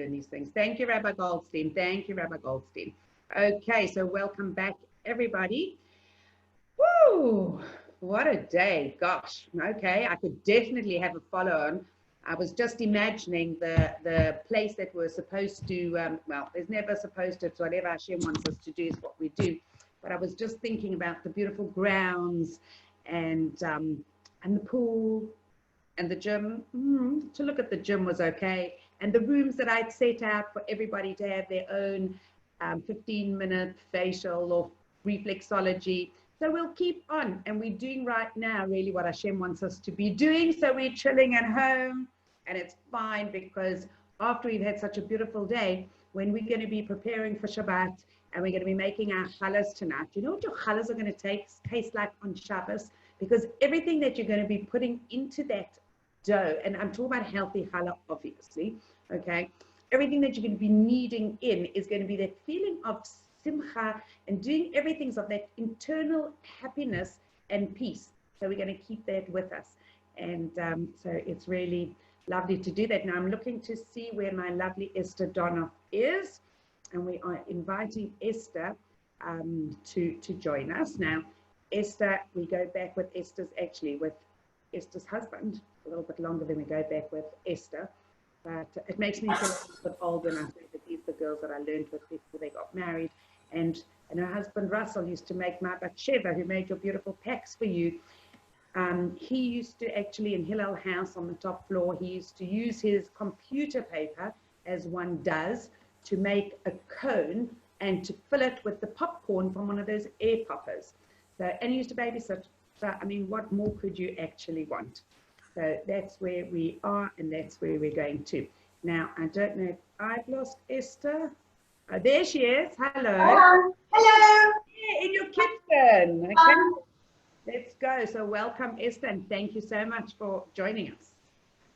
learn these things. Thank you, Rabbi Goldstein. Thank you, Rabbi Goldstein. Okay, so welcome back, everybody. Woo! What a day. Gosh. Okay, I could definitely have a follow-on. I was just imagining the place that we're supposed to, well, there's never supposed to, it's whatever Hashem wants us to do is what we do. But I was just thinking about the beautiful grounds and the pool and the gym. To look at the gym was okay. And the rooms that I'd set out for everybody to have their own 15-minute facial or reflexology. So we'll keep on. And we're doing right now really what Hashem wants us to be doing. So we're chilling at home. And it's fine because after we've had such a beautiful day, when we're going to be preparing for Shabbat and we're going to be making our challahs tonight, you know what your challahs are going to taste like on Shabbos? Because everything that you're going to be putting into that dough, and I'm talking about healthy challah, obviously, okay? Everything that you're going to be kneading in is going to be that feeling of simcha and doing everything of that internal happiness and peace. So we're going to keep that with us. And so it's really lovely to do that. Now I'm looking to see where my lovely Esther Donoff is, and we are inviting Esther to join us. Now, Esther, we go back with Esther's husband a little bit longer than we go back with Esther, but it makes me feel a little bit old when I say that these are the girls that I learned with before they got married, and her husband Russell used to make my Batsheva, who made your beautiful packs for you. He used to actually, in Hillel House on the top floor, he used to use his computer paper, as one does, to make a cone and to fill it with the popcorn from one of those air poppers. So, and he used to babysit. So, I mean, what more could you actually want? So that's where we are, and that's where we're going to. Now, I don't know if I've lost Esther. Oh, there she is. Hello. Hello. Yeah, in your kitchen. Okay. Let's go. So welcome, Esther, and thank you so much for joining us.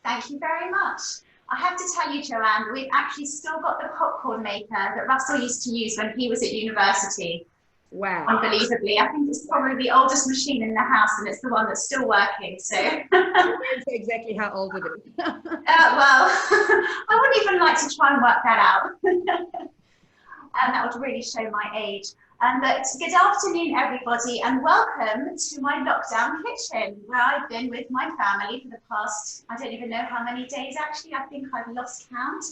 Thank you very much. I have to tell you, Joanne, we've actually still got the popcorn maker that Russell used to use when he was at university. Wow. Unbelievably. I think it's probably the oldest machine in the house, and it's the one that's still working. So I don't say exactly how old it is. well, I wouldn't even like to try and work that out. And that would really show my age. But good afternoon, everybody, and welcome to my lockdown kitchen, where I've been with my family for the past, I don't even know how many days, actually. I think I've lost count.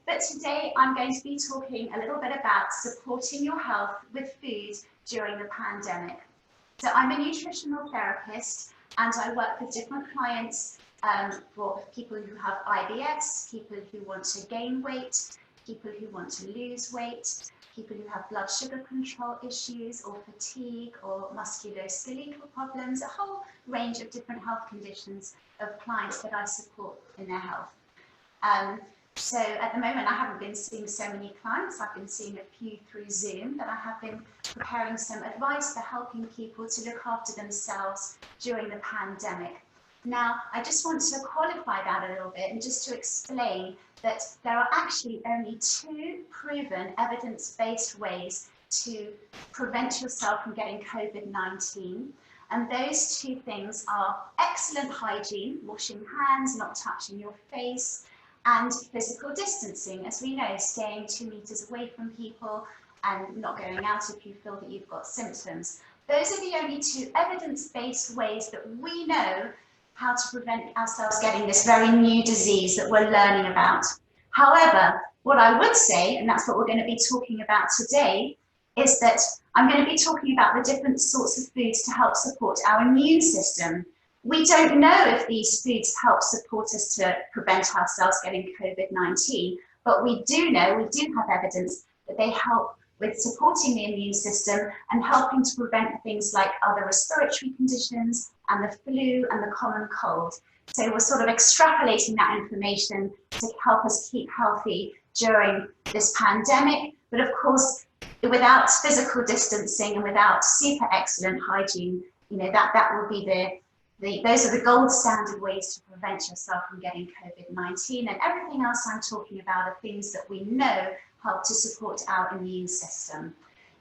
But today I'm going to be talking a little bit about supporting your health with food during the pandemic. So I'm a nutritional therapist, and I work with different clients for people who have IBS, people who want to gain weight, people who want to lose weight, people who have blood sugar control issues or fatigue or musculoskeletal problems, a whole range of different health conditions of clients that I support in their health. So at the moment, I haven't been seeing so many clients. I've been seeing a few through Zoom, but I have been preparing some advice for helping people to look after themselves during the pandemic. Now, I just want to qualify that a little bit and just to explain that there are actually only two proven evidence-based ways to prevent yourself from getting COVID-19. And those two things are excellent hygiene, washing hands, not touching your face, and physical distancing. As we know, staying 2 meters away from people and not going out if you feel that you've got symptoms. Those are the only two evidence-based ways that we know how to prevent ourselves getting this very new disease that we're learning about. However, what I would say, and that's what we're going to be talking about today, is that I'm going to be talking about the different sorts of foods to help support our immune system. We don't know if these foods help support us to prevent ourselves getting COVID-19, but we do know, we do have evidence that they help with supporting the immune system and helping to prevent things like other respiratory conditions and the flu and the common cold. So we're sort of extrapolating that information to help us keep healthy during this pandemic. But of course, without physical distancing and without super excellent hygiene, you know, that will be those are the gold standard ways to prevent yourself from getting COVID-19, and everything else I'm talking about are things that we know help to support our immune system.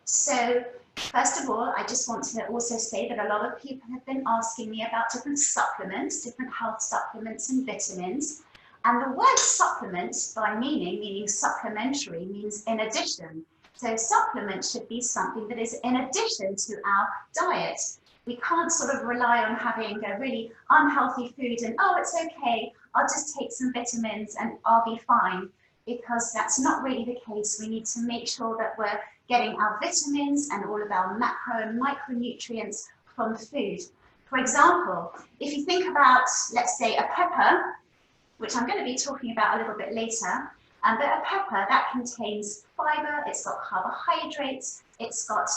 So first of all, I just want to also say that a lot of people have been asking me about different supplements, different health supplements and vitamins. And the word supplement by meaning supplementary, means in addition. So supplement should be something that is in addition to our diet. We can't sort of rely on having a really unhealthy food and, oh, it's okay, I'll just take some vitamins and I'll be fine, because that's not really the case. We need to make sure that we're getting our vitamins and all of our macro and micronutrients from food. For example, if you think about, let's say, a pepper, which I'm going to be talking about a little bit later, but a pepper, that contains fiber, it's got carbohydrates, it's got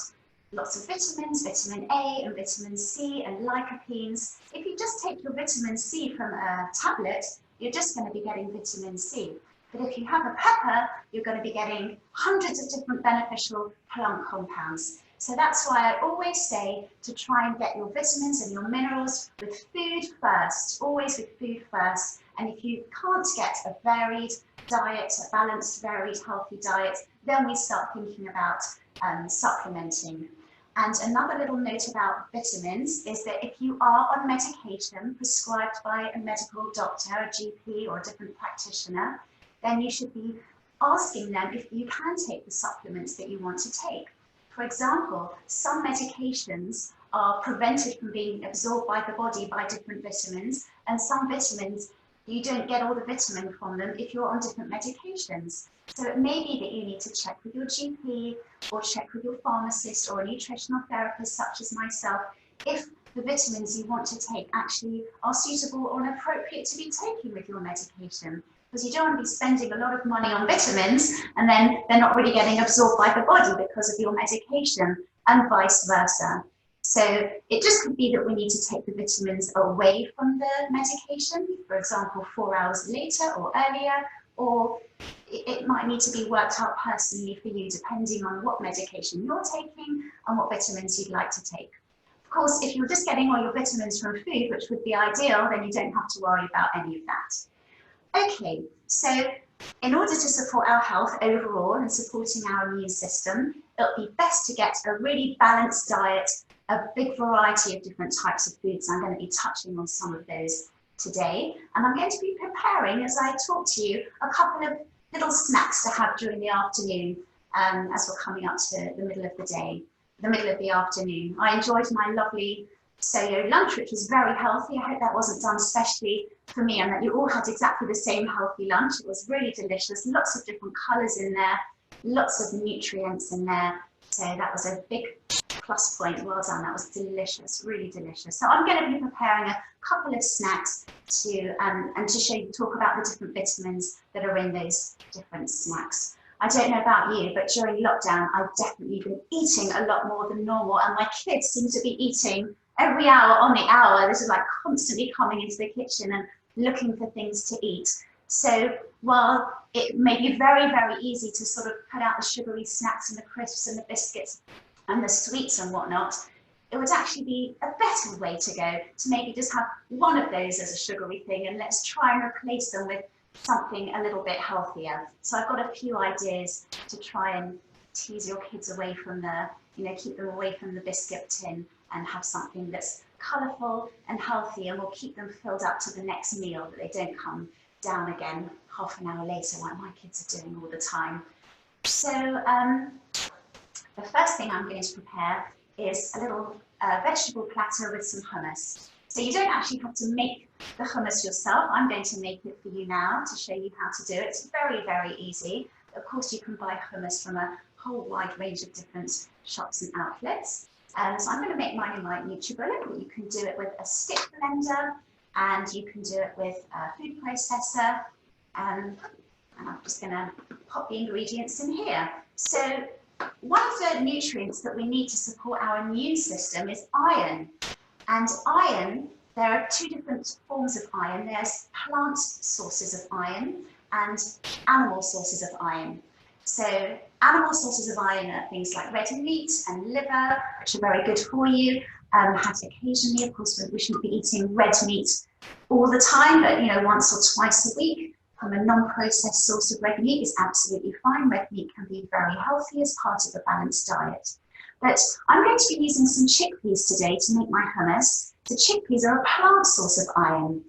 lots of vitamins, vitamin A and vitamin C and lycopenes. If you just take your vitamin C from a tablet, you're just going to be getting vitamin C. But if you have a pepper, you're going to be getting hundreds of different beneficial plant compounds. So that's why I always say to try and get your vitamins and your minerals with food first, always with food first. And if you can't get a varied diet, a balanced, varied, healthy diet, then we start thinking about supplementing. And another little note about vitamins is that if you are on medication prescribed by a medical doctor, a GP or a different practitioner, then you should be asking them if you can take the supplements that you want to take. For example, some medications are prevented from being absorbed by the body by different vitamins, and some vitamins, you don't get all the vitamin from them if you're on different medications. So it may be that you need to check with your GP or check with your pharmacist or a nutritional therapist such as myself if the vitamins you want to take actually are suitable or appropriate to be taken with your medication. Because you don't want to be spending a lot of money on vitamins and then they're not really getting absorbed by the body because of your medication, and vice versa. So it just could be that we need to take the vitamins away from the medication, for example, 4 hours later or earlier, or it might need to be worked out personally for you depending on what medication you're taking and what vitamins you'd like to take. Of course, if you're just getting all your vitamins from food, which would be ideal, then you don't have to worry about any of that. Okay, so in order to support our health overall and supporting our immune system, it'll be best to get a really balanced diet, a big variety of different types of foods. I'm going to be touching on some of those today, and I'm going to be preparing, as I talk to you, a couple of little snacks to have during the afternoon as we're coming up to the middle of the day, the middle of the afternoon. I enjoyed my lovely solo lunch, which was very healthy. I hope that wasn't done especially for me and that you all had exactly the same healthy lunch. It was really delicious, lots of different colours in there, lots of nutrients in there. So that was a big plus point. Well done, that was delicious, really delicious. So I'm going to be preparing a couple of snacks to talk about the different vitamins that are in those different snacks. I don't know about you, but during lockdown, I've definitely been eating a lot more than normal, and my kids seem to be eating every hour on the hour. This is like constantly coming into the kitchen and looking for things to eat. So while it may be very, very easy to sort of put out the sugary snacks and the crisps and the biscuits and the sweets and whatnot, it would actually be a better way to go to maybe just have one of those as a sugary thing, and let's try and replace them with something a little bit healthier. So I've got a few ideas to try and tease your kids away from the, keep them away from the biscuit tin and have something that's colourful and healthy, and will keep them filled up to the next meal, that they don't come down again half an hour later like my kids are doing all the time. So the first thing I'm going to prepare is a little vegetable platter with some hummus. So you don't actually have to make the hummus yourself. I'm going to make it for you now to show you how to do it. It's very, very easy. Of course, you can buy hummus from a whole wide range of different shops and outlets. So I'm going to make mine in my NutriBullet, but you can do it with a stick blender, and you can do it with a food processor. And I'm just going to pop the ingredients in here. So one of the nutrients that we need to support our immune system is iron. And iron, there are two different forms of iron. There's plant sources of iron and animal sources of iron. So animal sources of iron are things like red meat and liver, which are very good for you. Had occasionally, of course, we shouldn't be eating red meat all the time, but once or twice a week from a non-processed source of red meat is absolutely fine. Red meat can be very healthy as part of a balanced diet. But I'm going to be using some chickpeas today to make my hummus. So chickpeas are a plant source of iron.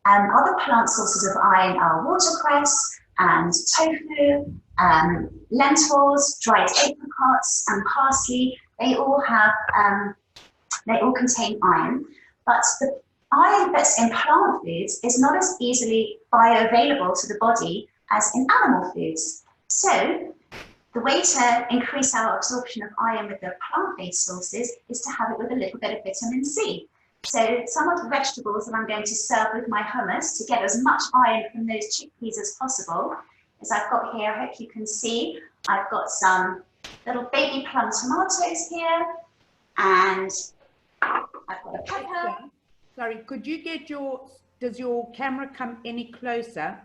Other plant sources of iron are watercress and tofu, lentils, dried apricots, and parsley. They all contain iron, but the iron that's in plant foods is not as easily bioavailable to the body as in animal foods. So the way to increase our absorption of iron with the plant-based sources is to have it with a little bit of vitamin C. So some of the vegetables that I'm going to serve with my hummus to get as much iron from those chickpeas as possible, as I've got here, I hope you can see, I've got some little baby plum tomatoes here, and I've got a pepper. Sorry, could you get does your camera come any closer?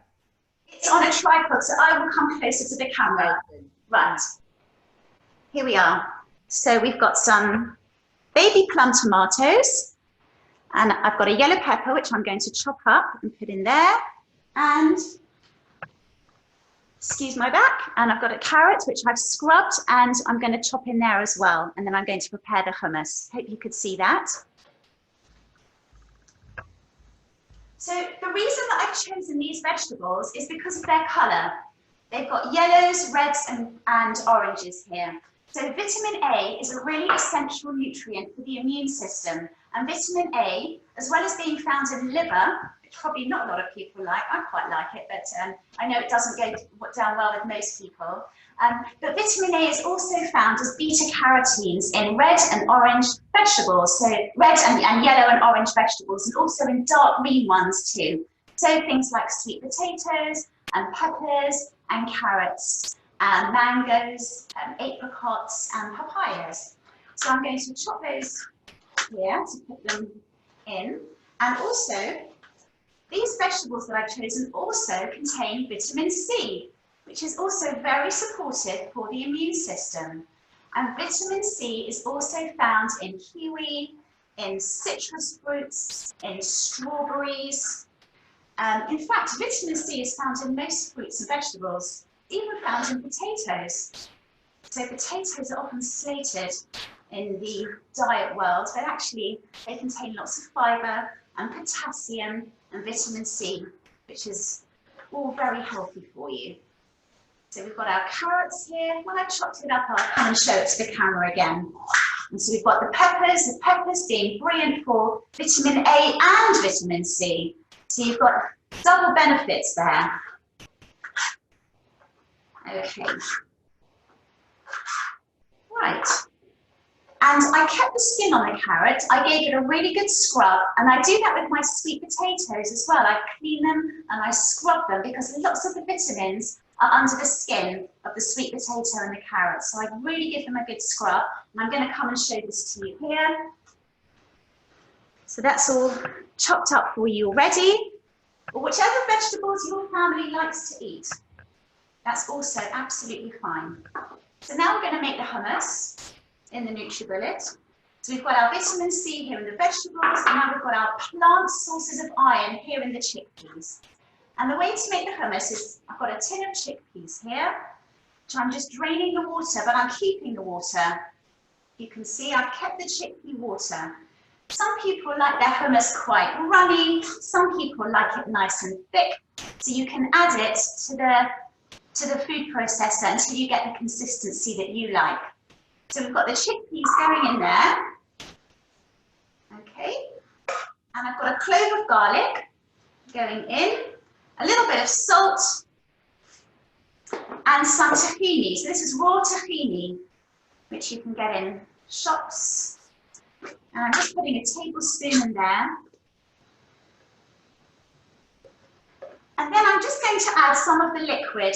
It's on a tripod, so I will come closer to the camera. Right, here we are. So we've got some baby plum tomatoes, and I've got a yellow pepper, which I'm going to chop up and put in there, and excuse my back, and I've got a carrot, which I've scrubbed, and I'm going to chop in there as well, and then I'm going to prepare the hummus. Hope you could see that. So the reason that I've chosen these vegetables is because of their colour. They've got yellows, reds, and oranges here. So vitamin A is a really essential nutrient for the immune system. And vitamin A, as well as being found in liver, which probably not a lot of people like, I quite like it, but I know it doesn't go down well with most people. But vitamin A is also found as beta-carotenes in red and orange vegetables, so red and yellow and orange vegetables, and also in dark green ones too. So things like sweet potatoes and peppers and carrots and mangoes, apricots and papayas. So I'm going to chop those here to put them in. And also, these vegetables that I've chosen also contain vitamin C, which is also very supportive for the immune system. And vitamin C is also found in kiwi, in citrus fruits, in strawberries. In fact, vitamin C is found in most fruits and vegetables, even found in potatoes. So potatoes are often slated in the diet world, but actually they contain lots of fibre and potassium and vitamin C, which is all very healthy for you. So we've got our carrots here. When I've chopped it up, I'll come and show it to the camera again. And so we've got the peppers being brilliant for vitamin A and vitamin C. So you've got double benefits there. Okay. Right. And I kept the skin on the carrot. I gave it a really good scrub, and I do that with my sweet potatoes as well. I clean them and I scrub them because lots of the vitamins are under the skin of the sweet potato and the carrot. So I really give them a good scrub, and I'm going to come and show this to you here. So that's all chopped up for you already. Or whichever vegetables your family likes to eat. That's also absolutely fine. So now we're going to make the hummus in the NutriBullet. So we've got our vitamin C here in the vegetables, and now we've got our plant sources of iron here in the chickpeas. And the way to make the hummus is, I've got a tin of chickpeas here, which I'm just draining the water, but I'm keeping the water. You can see I've kept the chickpea water. Some people like their hummus quite runny, some people like it nice and thick, so you can add it to the food processor until you get the consistency that you like. So we've got the chickpeas going in there. Okay. And I've got a clove of garlic going in, a little bit of salt, and some tahini. So this is raw tahini, which you can get in shops. And I'm just putting a tablespoon in there. And then I'm just going to add some of the liquid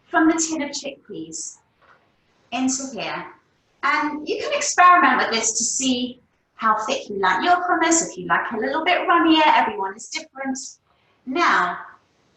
from the tin of chickpeas into here. And you can experiment with this to see how thick you like your hummus, if you like a little bit runnier, everyone is different. Now,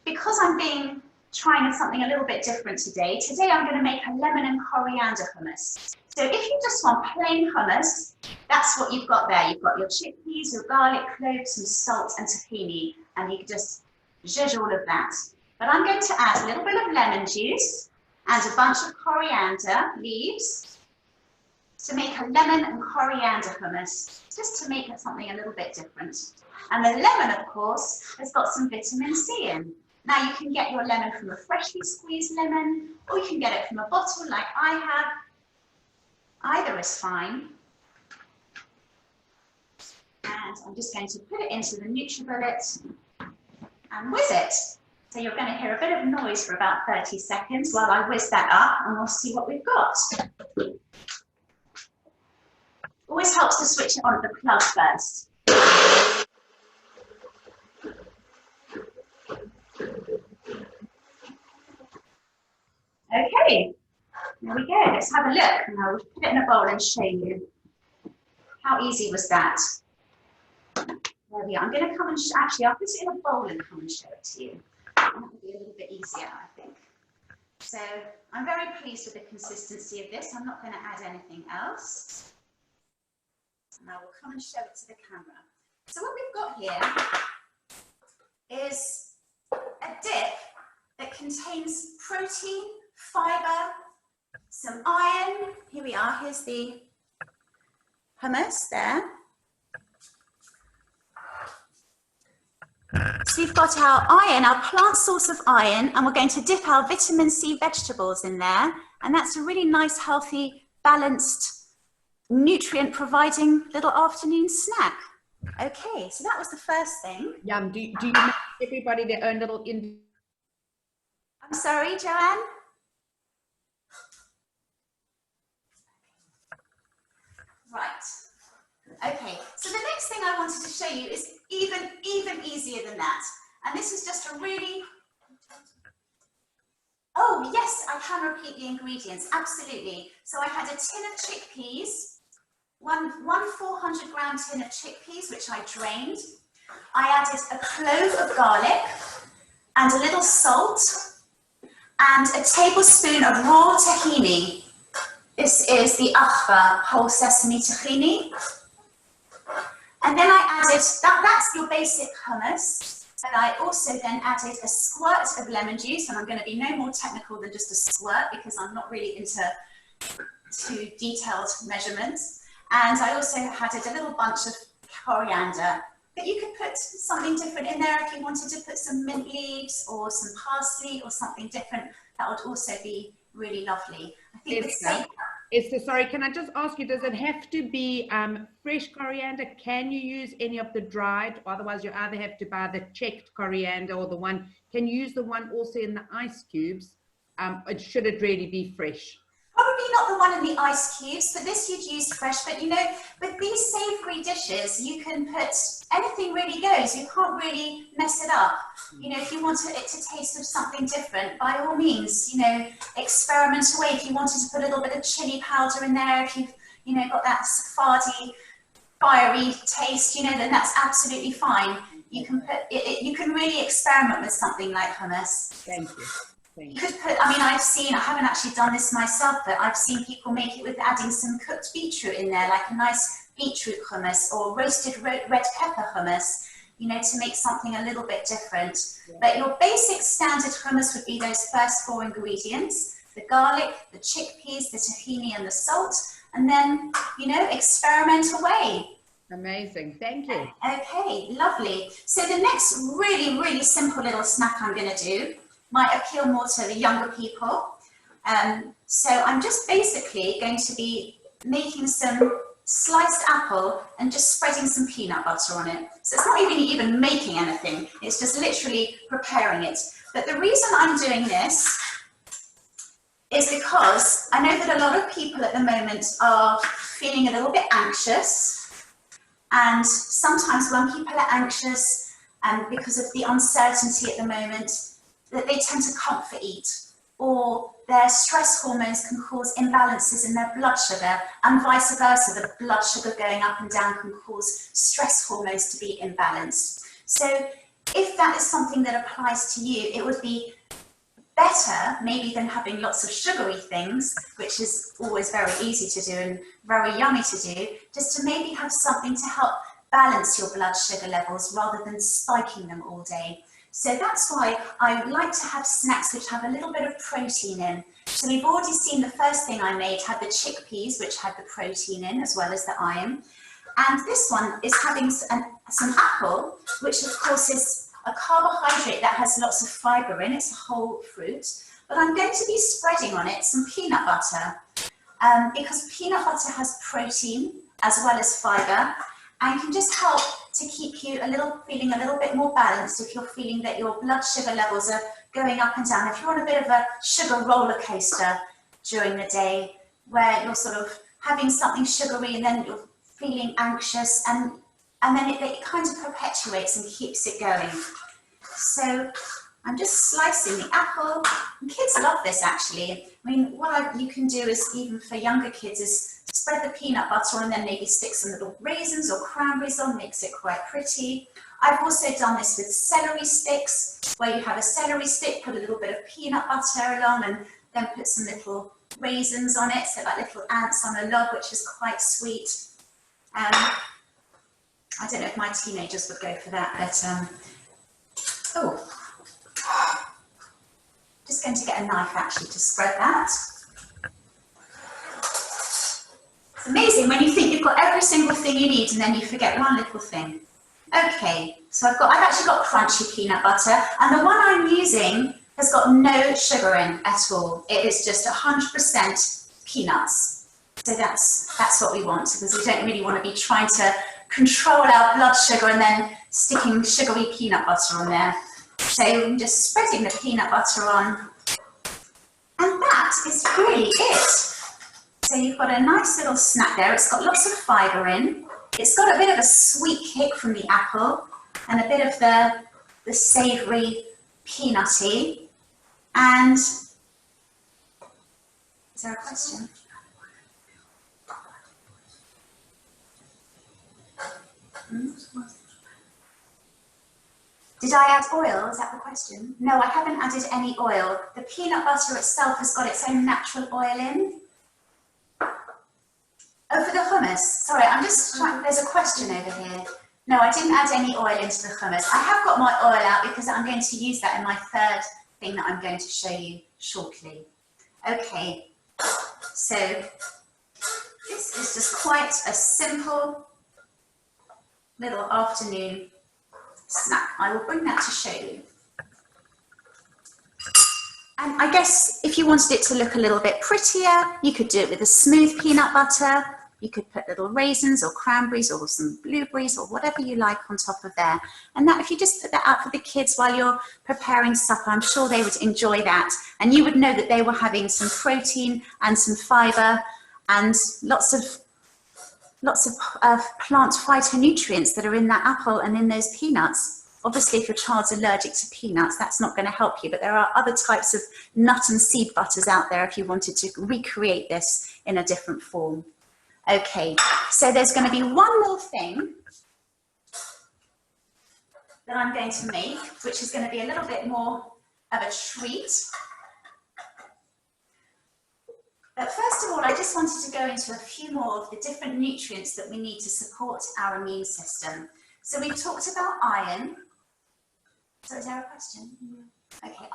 because I'm trying something a little bit different today I'm going to make a lemon and coriander hummus. So if you just want plain hummus, that's what you've got there. You've got your chickpeas, your garlic cloves, some salt and tahini, and you can just zhuzh all of that. But I'm going to add a little bit of lemon juice and a bunch of coriander leaves to make a lemon and coriander hummus, just to make it something a little bit different. And the lemon, of course, has got some vitamin C in. Now you can get your lemon from a freshly squeezed lemon, or you can get it from a bottle like I have. Either is fine. And I'm just going to put it into the NutriBullet and whiz it. So you're going to hear a bit of noise for about 30 seconds while I whiz that up, and we'll see what we've got. Always helps to switch it on at the plug first. Okay, there we go. Let's have a look, and I'll put it in a bowl and show you. How easy was that? There we are. I'm going to come and actually, I'll put it in a bowl and come and show it to you. That will be a little bit easier, I think. So I'm very pleased with the consistency of this. I'm not going to add anything else. And I will come and show it to the camera. So what we've got here is a dip that contains protein, fiber, some iron. Here we are. Here's the hummus there. So we've got our iron, our plant source of iron, and we're going to dip our vitamin C vegetables in there. And that's a really nice, healthy, balanced, nutrient-providing little afternoon snack. Okay, so that was the first thing. Yum. Do you make everybody their own little I'm sorry, Joanne? Right. Okay, so the next thing I wanted to show you is even easier than that. And this is just a really... Oh, yes, I can repeat the ingredients, absolutely. So I had a tin of chickpeas, one 400-gram tin of chickpeas, which I drained. I added a clove of garlic and a little salt and a tablespoon of raw tahini. This is the Akhbar whole sesame tahini. And then I added, that's your basic hummus. And I also then added a squirt of lemon juice, and I'm going to be no more technical than just a squirt because I'm not really into too detailed measurements. And I also added a little bunch of coriander. But you could put something different in there if you wanted to put some mint leaves or some parsley or something different. That would also be really lovely. I think Esther, sorry, can I just ask you, does it have to be fresh coriander? Can you use any of the dried? Otherwise, you either have to buy the checked coriander or the one. Can you use the one also in the ice cubes? Or should it really be fresh? Probably not the one in the ice cubes. For this, you'd use fresh. But you know, with these savoury dishes, you can put anything really goes. You can't really mess it up. You know, if you want it to taste of something different, by all means, you know, experiment away. If you wanted to put a little bit of chili powder in there, if you've, you know, got that Sephardi fiery taste, you know, then that's absolutely fine. You can put it, you can really experiment with something like hummus. Thank you. You could put, I mean, I haven't actually done this myself, but I've seen people make it with adding some cooked beetroot in there, like a nice beetroot hummus or roasted red pepper hummus, you know, to make something a little bit different. Yeah. But your basic standard hummus would be those first 4 ingredients, the garlic, the chickpeas, the tahini and the salt, and then, you know, experiment away. Amazing, thank you. Okay, lovely. So the next really, really simple little snack I'm going to do might appeal more to the younger people. So I'm just basically going to be making some sliced apple and just spreading some peanut butter on it. So it's not even making anything, it's just literally preparing it. But the reason I'm doing this is because I know that a lot of people at the moment are feeling a little bit anxious. And sometimes when people are anxious and because of the uncertainty at the moment, that they tend to comfort eat, or their stress hormones can cause imbalances in their blood sugar, and vice versa. The blood sugar going up and down can cause stress hormones to be imbalanced. So if that is something that applies to you, it would be better maybe than having lots of sugary things, which is always very easy to do and very yummy to do, just to maybe have something to help balance your blood sugar levels rather than spiking them all day. So that's why I like to have snacks which have a little bit of protein in. So we've already seen the first thing I made had the chickpeas, which had the protein in as well as the iron. And this one is having some apple, which of course is a carbohydrate that has lots of fiber in. It's a whole fruit. But I'm going to be spreading on it some peanut butter because peanut butter has protein as well as fiber and can just help to keep you feeling a little bit more balanced if you're feeling that your blood sugar levels are going up and down. If you're on a bit of a sugar roller coaster during the day where you're sort of having something sugary and then you're feeling anxious and then it kind of perpetuates and keeps it going. So I'm just slicing the apple. And kids love this actually. I mean, what you can do is, even for younger kids, is spread the peanut butter and then maybe stick some little raisins or cranberries on, makes it quite pretty. I've also done this with celery sticks, where you have a celery stick, put a little bit of peanut butter along and then put some little raisins on it, so like little ants on a log, which is quite sweet. I don't know if my teenagers would go for that, but oh. Just going to get a knife actually to spread that. It's amazing when you think you've got every single thing you need and then you forget one little thing. Okay, so I've actually got crunchy peanut butter, and the one I'm using has got no sugar in at all. It is just 100% peanuts. So that's what we want, because we don't really want to be trying to control our blood sugar and then sticking sugary peanut butter on there. So I'm just spreading the peanut butter on, and that is really it. So you've got a nice little snack there. It's got lots of fibre in. It's got a bit of a sweet kick from the apple and a bit of the savoury peanutty. And is there a question? Did I add oil? Is that the question? No, I haven't added any oil. The peanut butter itself has got its own natural oil in. Oh, for the hummus. Sorry, I'm just trying, there's a question over here. No, I didn't add any oil into the hummus. I have got my oil out because I'm going to use that in my third thing that I'm going to show you shortly. Okay, so this is just quite a simple little afternoon snack. I will bring that to show you. And I guess if you wanted it to look a little bit prettier, you could do it with a smooth peanut butter. You could put little raisins or cranberries or some blueberries or whatever you like on top of there. And that, if you just put that out for the kids while you're preparing supper, I'm sure they would enjoy that. And you would know that they were having some protein and some fiber and lots of plant phytonutrients that are in that apple and in those peanuts. Obviously, if your child's allergic to peanuts, that's not going to help you, but there are other types of nut and seed butters out there if you wanted to recreate this in a different form. Okay, so there's going to be one more thing that I'm going to make, which is going to be a little bit more of a treat. But first of all, I just wanted to go into a few more of the different nutrients that we need to support our immune system. So we've talked about iron. So is there a question? Okay,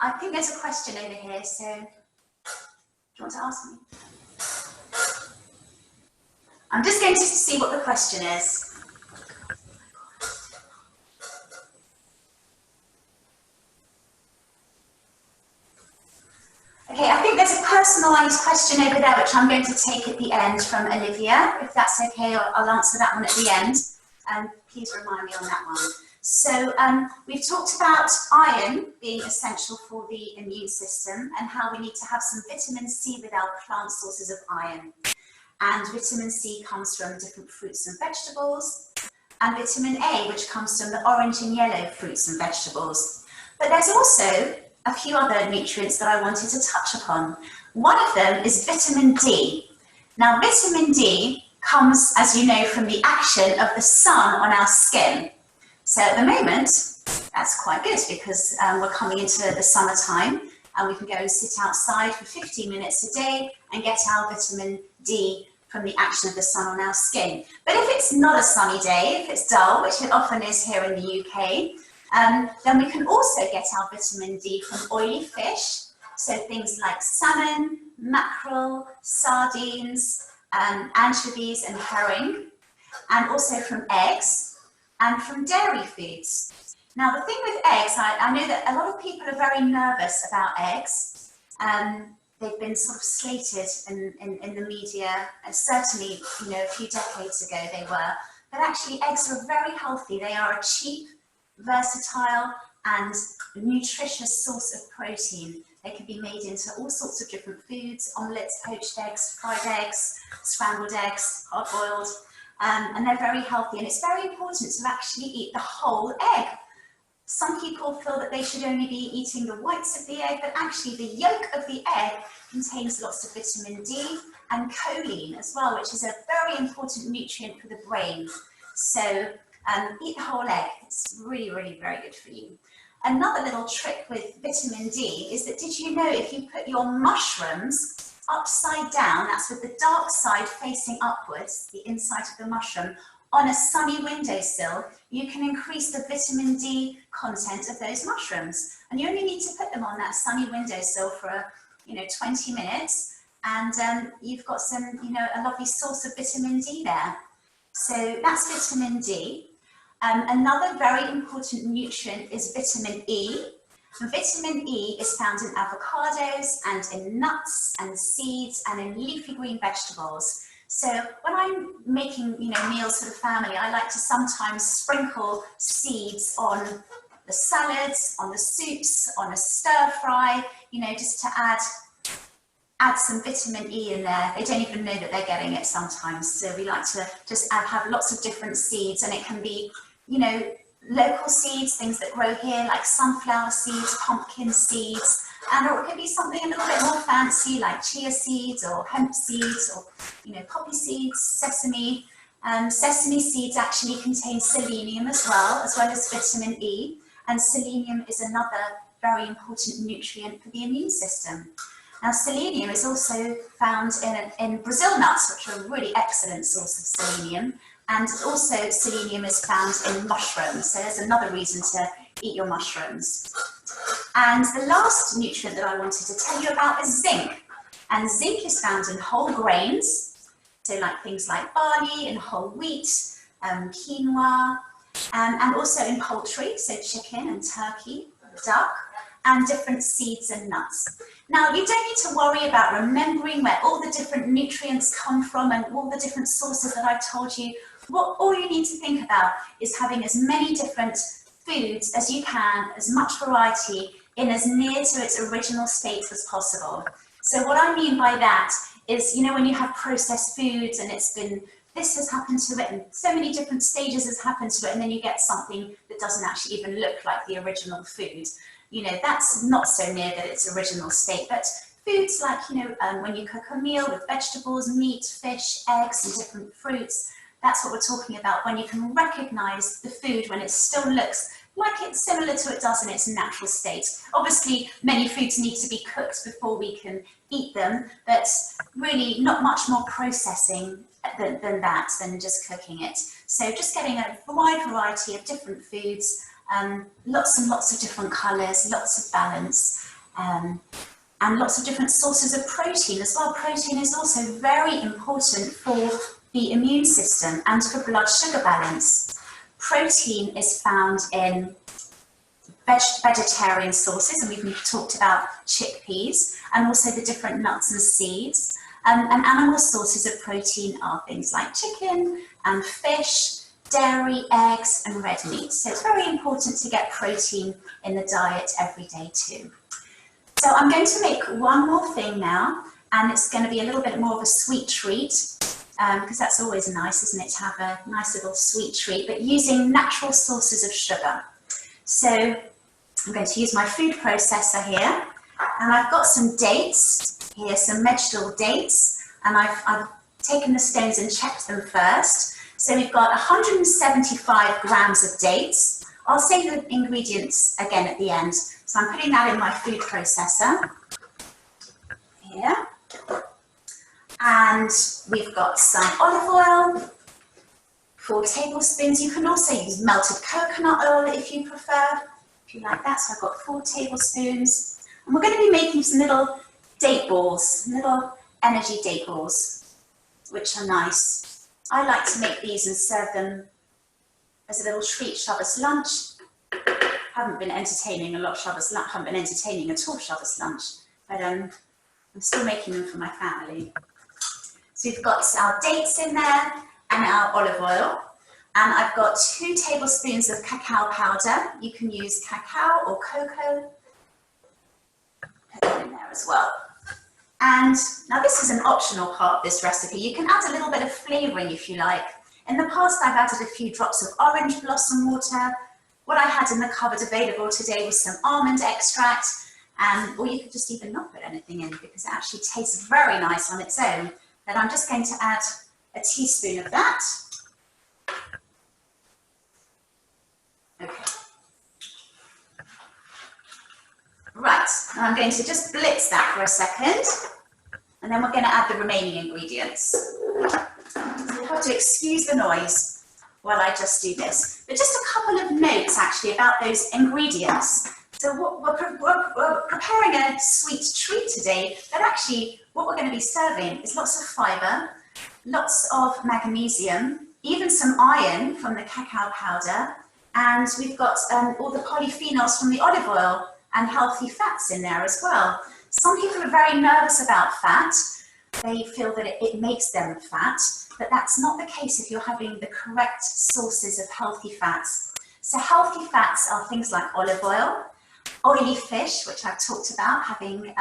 I think there's a question over here, so do you want to ask me? I'm just going to see what the question is. Okay, I think there's a personalised question over there which I'm going to take at the end from Olivia. If that's okay, I'll answer that one at the end. Please remind me on that one. So we've talked about iron being essential for the immune system and how we need to have some vitamin C with our plant sources of iron. And vitamin C comes from different fruits and vegetables, and vitamin A, which comes from the orange and yellow fruits and vegetables. But there's also a few other nutrients that I wanted to touch upon. One of them is vitamin D. Now, vitamin D comes, as you know, from the action of the sun on our skin. So at the moment, that's quite good because we're coming into the summertime and we can go and sit outside for 15 minutes a day and get our vitamin D from the action of the sun on our skin. But if it's not a sunny day, if it's dull, which it often is here in the UK, Then we can also get our vitamin D from oily fish, so things like salmon, mackerel, sardines, anchovies and herring, and also from eggs and from dairy foods. Now the thing with eggs, I know that a lot of people are very nervous about eggs. They've been sort of slated in the media, certainly, you know, a few decades ago they were, but actually eggs are very healthy. They are a cheap, versatile and nutritious source of protein. They can be made into all sorts of different foods: omelettes, poached eggs, fried eggs, scrambled eggs, hard-boiled, and they're very healthy. And it's very important to actually eat the whole egg. Some people feel that they should only be eating the whites of the egg, but actually the yolk of the egg contains lots of vitamin D and choline as well, which is a very important nutrient for the brain. So eat the whole egg. It's really, really very good for you. Another little trick with vitamin D is that, did you know if you put your mushrooms upside down, that's with the dark side facing upwards, the inside of the mushroom, on a sunny windowsill, you can increase the vitamin D content of those mushrooms. And you only need to put them on that sunny windowsill for, 20 minutes, and you've got some, a lovely source of vitamin D there. So that's vitamin D. Another very important nutrient is vitamin E. Vitamin E is found in avocados and in nuts and seeds and in leafy green vegetables. So when I'm making, meals for the family, I like to sometimes sprinkle seeds on the salads, on the soups, on a stir fry, just to add some vitamin E in there. They don't even know that they're getting it sometimes. So we like to just have lots of different seeds, and it can be, local seeds, things that grow here, like sunflower seeds, pumpkin seeds, or it could be something a little bit more fancy, like chia seeds or hemp seeds, or poppy seeds, sesame. Sesame seeds actually contain selenium as well as vitamin E, and selenium is another very important nutrient for the immune system. Now, selenium is also found in Brazil nuts, which are a really excellent source of selenium. And also selenium is found in mushrooms, so there's another reason to eat your mushrooms. And the last nutrient that I wanted to tell you about is zinc. And zinc is found in whole grains, so like things like barley and whole wheat, quinoa, and also in poultry, so chicken and turkey, duck, and different seeds and nuts. Now, you don't need to worry about remembering where all the different nutrients come from and all the different sources that I've told you. All you need to think about is having as many different foods as you can, as much variety, in as near to its original state as possible. So what I mean by that is, when you have processed foods and this has happened to it and so many different stages has happened to it, and then you get something that doesn't actually even look like the original food. That's not so near that its original state. But foods like, when you cook a meal with vegetables, meat, fish, eggs, and different fruits, that's what we're talking about, when you can recognize the food when it still looks like it's similar to it does in its natural state. Obviously, many foods need to be cooked before we can eat them, but really not much more processing than just cooking it. So just getting a wide variety of different foods, lots and lots of different colours, lots of balance, and lots of different sources of protein as well. Protein is also very important for the immune system and for blood sugar balance. Protein is found in vegetarian sources, and we've talked about chickpeas, and also the different nuts and seeds. And animal sources of protein are things like chicken and fish, dairy, eggs, and red meat. So it's very important to get protein in the diet every day too. So I'm going to make one more thing now, and it's going to be a little bit more of a sweet treat, because that's always nice, isn't it, to have a nice little sweet treat, but using natural sources of sugar. So I'm going to use my food processor here, and I've got some dates here, some vegetable dates, and I've taken the stones and checked them first. So we've got 175 grams of dates. I'll say the ingredients again at the end. So I'm putting that in my food processor here. And we've got some olive oil, 4 tablespoons. You can also use melted coconut oil if you prefer, if you like that. So I've got 4 tablespoons. And we're going to be making some little date balls, little energy date balls, which are nice. I like to make these and serve them as a little treat Shabbos lunch. Haven't been entertaining a lot Shabbos lunch, haven't been entertaining at all Shabbos lunch, but I'm still making them for my family. So we've got our dates in there and our olive oil. And I've got 2 tablespoons of cacao powder. You can use cacao or cocoa. Put that in there as well. And now this is an optional part of this recipe. You can add a little bit of flavouring if you like. In the past, I've added a few drops of orange blossom water. What I had in the cupboard available today was some almond extract, or you could just even not put anything in because it actually tastes very nice on its own. Then I'm just going to add a teaspoon of that. Okay. Right, now I'm going to just blitz that for a second, and then we're going to add the remaining ingredients. So you'll have to excuse the noise while I just do this. But just a couple of notes actually about those ingredients. So we're preparing a sweet treat today, but actually what we're going to be serving is lots of fibre, lots of magnesium, even some iron from the cacao powder, and we've got all the polyphenols from the olive oil and healthy fats in there as well. Some people are very nervous about fat. They feel that it makes them fat, but that's not the case if you're having the correct sources of healthy fats. So healthy fats are things like olive oil, oily fish, which I've talked about, having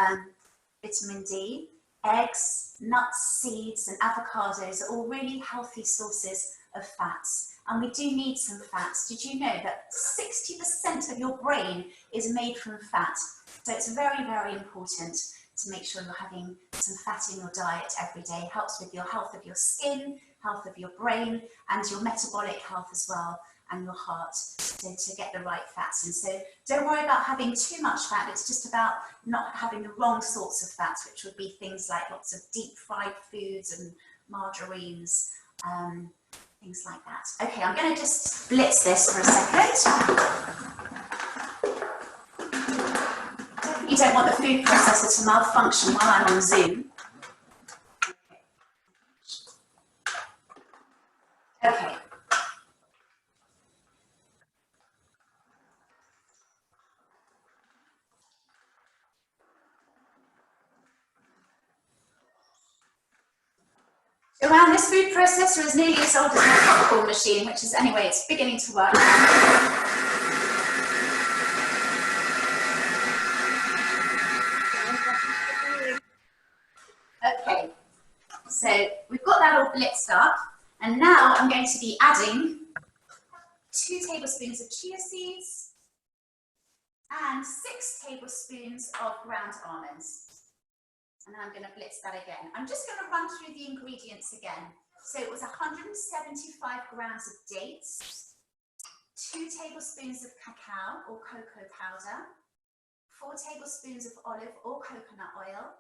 vitamin D, eggs, nuts, seeds, and avocados are all really healthy sources of fats. And we do need some fats. Did you know that 60% of your brain is made from fat? So it's very, very important to make sure you're having some fat in your diet every day. It helps with your health of your skin, health of your brain, and your metabolic health as well, and your heart, so to get the right fats in. So don't worry about having too much fat. It's just about not having the wrong sorts of fats, which would be things like lots of deep fried foods and margarines, things like that. Okay, I'm going to just blitz this for a second. You don't want the food processor to malfunction while I'm on Zoom. Okay. Around this food processor is nearly as old as my popcorn machine, which is, anyway, it's beginning to work now. Okay, so we've got that all blitzed up, and now I'm going to be adding 2 tablespoons of chia seeds and 6 tablespoons of ground almonds. And I'm going to blitz that again. I'm just going to run through the ingredients again. So it was 175 grams of dates, 2 tablespoons of cacao or cocoa powder, 4 tablespoons of olive or coconut oil,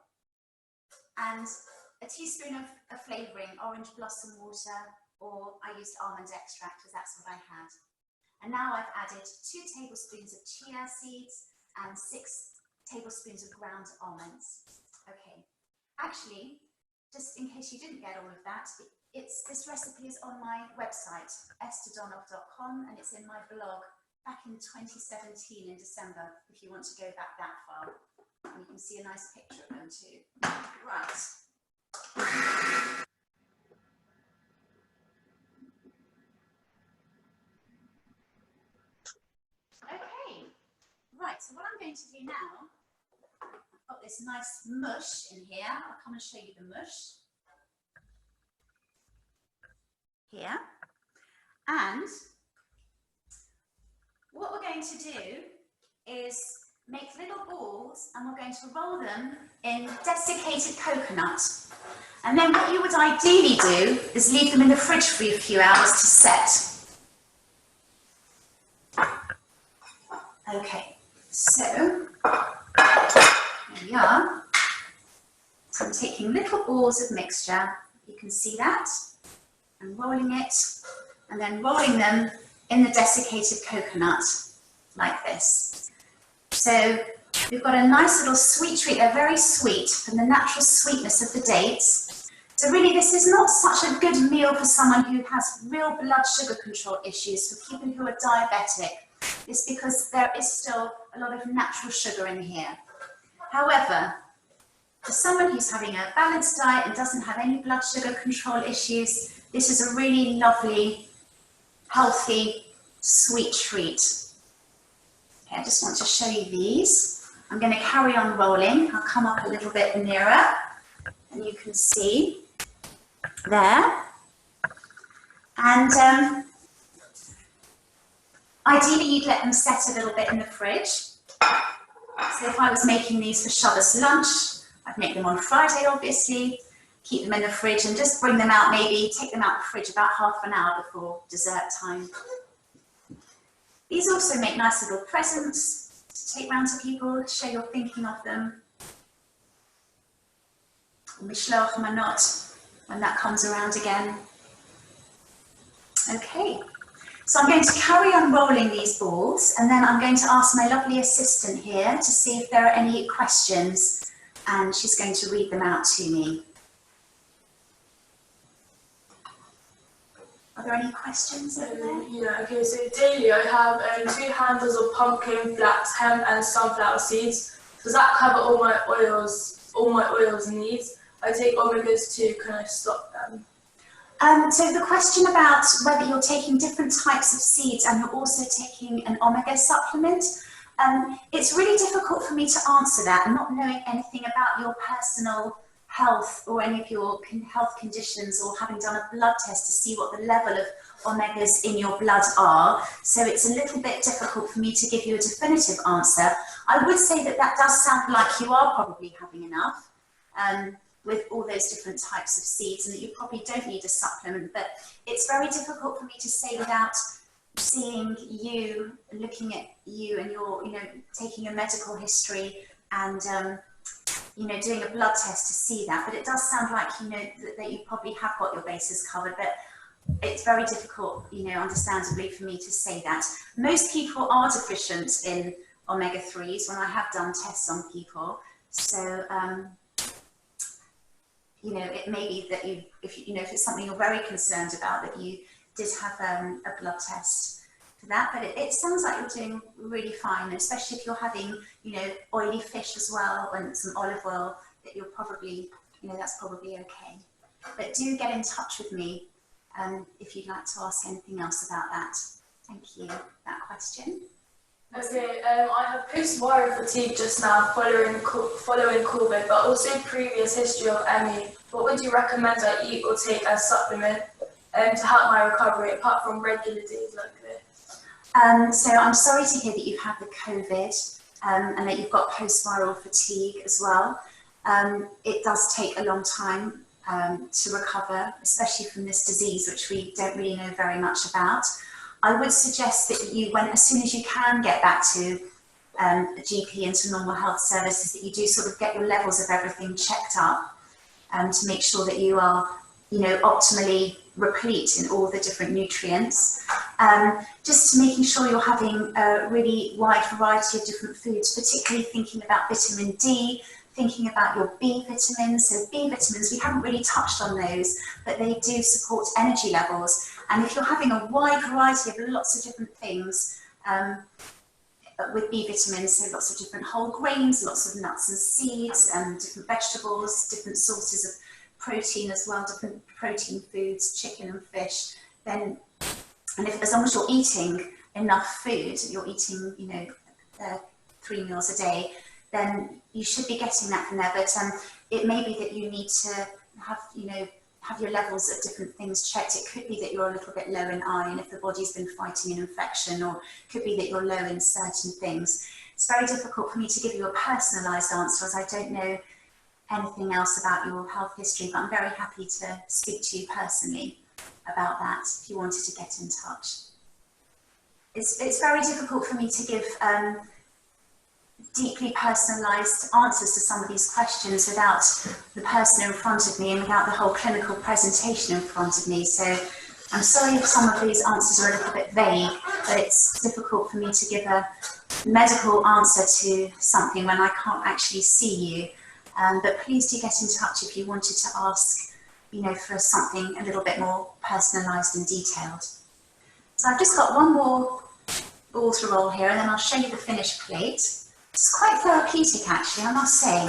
and a teaspoon of flavouring, orange blossom water, or I used almond extract because that's what I had. And now I've added 2 tablespoons of chia seeds and 6 tablespoons of ground almonds. Okay, actually, just in case you didn't get all of that, this recipe is on my website, estherdonoff.com, and it's in my blog back in 2017 in December, if you want to go back that far. And you can see a nice picture of them too. Right. Okay, right, so what I'm going to do now, I've got this nice mush in here. I'll come and show you the mush. Here. And what we're going to do is make little balls, and we're going to roll them in desiccated coconut. And then what you would ideally do is leave them in the fridge for a few hours to set. Okay, so here we are. So I'm taking little balls of mixture, you can see that, and rolling it and then rolling them in the desiccated coconut like this. So we've got a nice little sweet treat. They're very sweet from the natural sweetness of the dates. So really this is not such a good meal for someone who has real blood sugar control issues, for people who are diabetic. It's because there is still a lot of natural sugar in here. However, for someone who's having a balanced diet and doesn't have any blood sugar control issues, this is a really lovely, healthy, sweet treat. Okay, I just want to show you these. I'm going to carry on rolling. I'll come up a little bit nearer and you can see there. And ideally you'd let them set a little bit in the fridge. So if I was making these for Shabbos lunch, I'd make them on Friday obviously, keep them in the fridge and just bring them out, maybe take them out of the fridge about half an hour before dessert time. These also make nice little presents to take round to people, show you're thinking of them. Mishloach manot, when that comes around again. Okay, so I'm going to carry on rolling these balls and then I'm going to ask my lovely assistant here to see if there are any questions, and she's going to read them out to me. Are there any questions over there? Yeah, okay, so daily I have 2 handles of pumpkin, flax, hemp and sunflower seeds. Does that cover all my oils needs? I take omegas too, can I stop them? So the question about whether you're taking different types of seeds and you're also taking an omega supplement, it's really difficult for me to answer that, not knowing anything about your personal health or any of your health conditions, or having done a blood test to see what the level of omegas in your blood are. So it's a little bit difficult for me to give you a definitive answer. I would say that that does sound like you are probably having enough with all those different types of seeds, and that you probably don't need a supplement, but it's very difficult for me to say without seeing you, looking at you and your, taking a medical history and doing a blood test to see that. But it does sound like, that you probably have got your bases covered, but it's very difficult, understandably, for me to say that. Most people are deficient in omega-3s when I have done tests on people. So, it may be that if it's something you're very concerned about, that you did have a blood test for that. But it sounds like you're doing really fine, especially if you're having, oily fish as well and some olive oil, that you're probably, that's probably okay. But do get in touch with me if you'd like to ask anything else about that. Thank you. That question. Okay, I have post-viral fatigue just now following COVID, but also previous history of ME. What would you recommend I eat or take as supplement to help my recovery, apart from regular days like this? So I'm sorry to hear that you've had the COVID and that you've got post-viral fatigue as well. It does take a long time to recover, especially from this disease, which we don't really know very much about. I would suggest that you, as soon as you can get back to a GP and to normal health services, that you do sort of get your levels of everything checked up to make sure that you are, optimally replete in all the different nutrients. Just making sure you're having a really wide variety of different foods, particularly thinking about vitamin D, thinking about your B vitamins. So B vitamins, we haven't really touched on those, but they do support energy levels. And if you're having a wide variety of lots of different things with B vitamins, so lots of different whole grains, lots of nuts and seeds, different vegetables, different sources of protein as well, different protein foods, chicken and fish, then, and as long as you're eating enough food, you're eating, 3 meals a day, then you should be getting that from there. But it may be that you need to have your levels of different things checked. It could be that you're a little bit low in iron if the body's been fighting an infection, or it could be that you're low in certain things. It's very difficult for me to give you a personalised answer, as I don't know anything else about your health history, but I'm very happy to speak to you personally about that if you wanted to get in touch. It's very difficult for me to give deeply personalised answers to some of these questions without the person in front of me and without the whole clinical presentation in front of me. So I'm sorry if some of these answers are a little bit vague, but it's difficult for me to give a medical answer to something when I can't actually see you. But please do get in touch if you wanted to ask, you know, for something a little bit more personalised and detailed. So I've just got one more ball to roll here, and then I'll show you the finished plate. It's quite therapeutic, actually, I must say.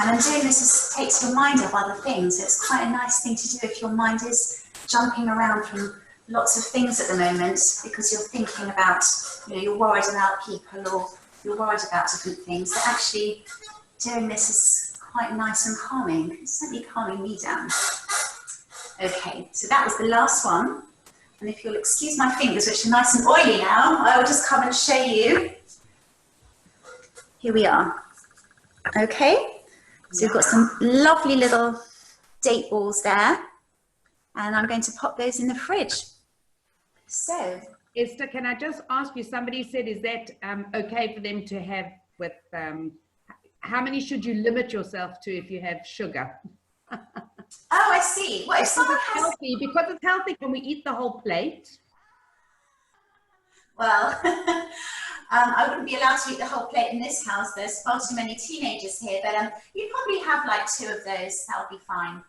And I'm doing this takes your mind off other things. So it's quite a nice thing to do if your mind is jumping around from lots of things at the moment, because you're thinking about, you know, you're worried about people or you're worried about different things. But actually, doing this is quite nice and calming. It's certainly calming me down. Okay, so that was the last one. And if you'll excuse my fingers, which are nice and oily now, I will just come and show you. Here we are. Okay, so we've got some lovely little date balls there. And I'm going to pop those in the fridge. So, Esther, can I just ask you, somebody said, is that okay for them to have with, how many should you limit yourself to if you have sugar? oh, I see. Well, if someone has... healthy, because it's healthy, can we eat the whole plate? Well, I wouldn't be allowed to eat the whole plate in this house. There's far too many teenagers here, but you probably have like 2 of those. That'll be fine.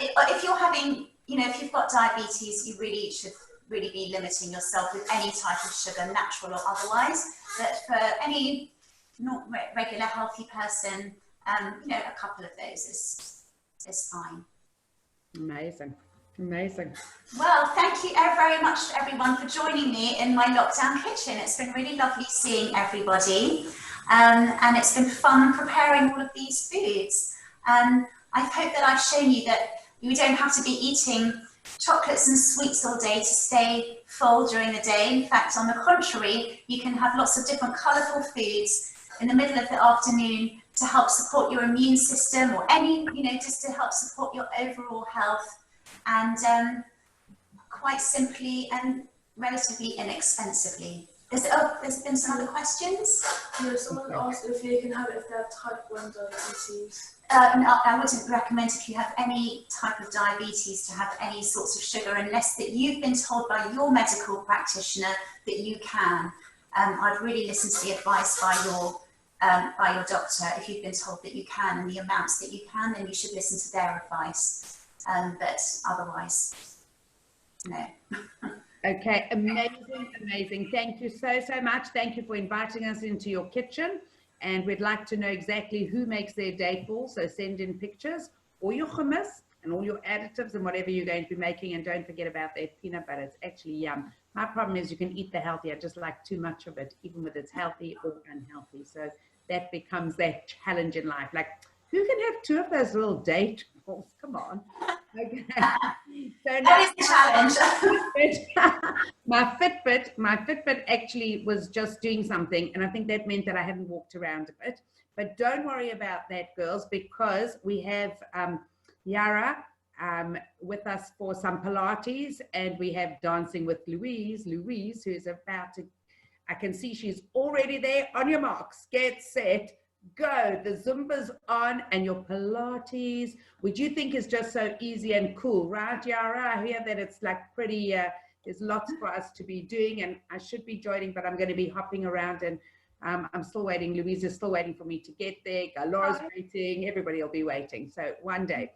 If you're having, you know, if you've got diabetes, you really should be limiting yourself with any type of sugar, natural or otherwise. But for any not regular healthy person, you know, a couple of those is fine. Amazing. Amazing. Well, thank you very much everyone for joining me in my lockdown kitchen. It's been really lovely seeing everybody, and it's been fun preparing all of these foods. I hope that I've shown you that you don't have to be eating chocolates and sweets all day to stay full during the day. In fact, on the contrary, you can have lots of different colourful foods in the middle of the afternoon to help support your immune system, or any, you know, just to help support your overall health. And quite simply and relatively inexpensively. There's been some other questions? Yeah, someone asked if you can have it if they have type 1 diabetes. No, I wouldn't recommend if you have any type of diabetes to have any sorts of sugar, unless that you've been told by your medical practitioner that you can. I'd really listen to the advice by your doctor. If you've been told that you can and the amounts that you can, then you should listen to their advice. But otherwise, no. Okay, amazing, amazing. Thank you so much. Thank you for inviting us into your kitchen. And we'd like to know exactly who makes their date balls. So send in pictures, or your hummus and all your additives and whatever you're going to be making. And don't forget about that peanut butter. It's actually yum. My problem is you can eat the healthy. I just like too much of it, even whether it's healthy or unhealthy. So that becomes that challenge in life. Like, who can have 2 of those little date balls? Come on. Okay. So that is the challenge. my Fitbit actually was just doing something, and I think that meant that I hadn't walked around a bit. But don't worry about that, girls, because we have Yara with us for some Pilates, and we have dancing with Louise, who's about to, I can see she's already there. On your marks, get set, go. The Zumba's on, and your Pilates, which you think is just so easy and cool, right, Yara? I hear that it's like pretty, there's lots for us to be doing, and I should be joining, but I'm going to be hopping around, and I'm still waiting. Louise is still waiting for me to get there. Laura's waiting. Everybody will be waiting. So one day.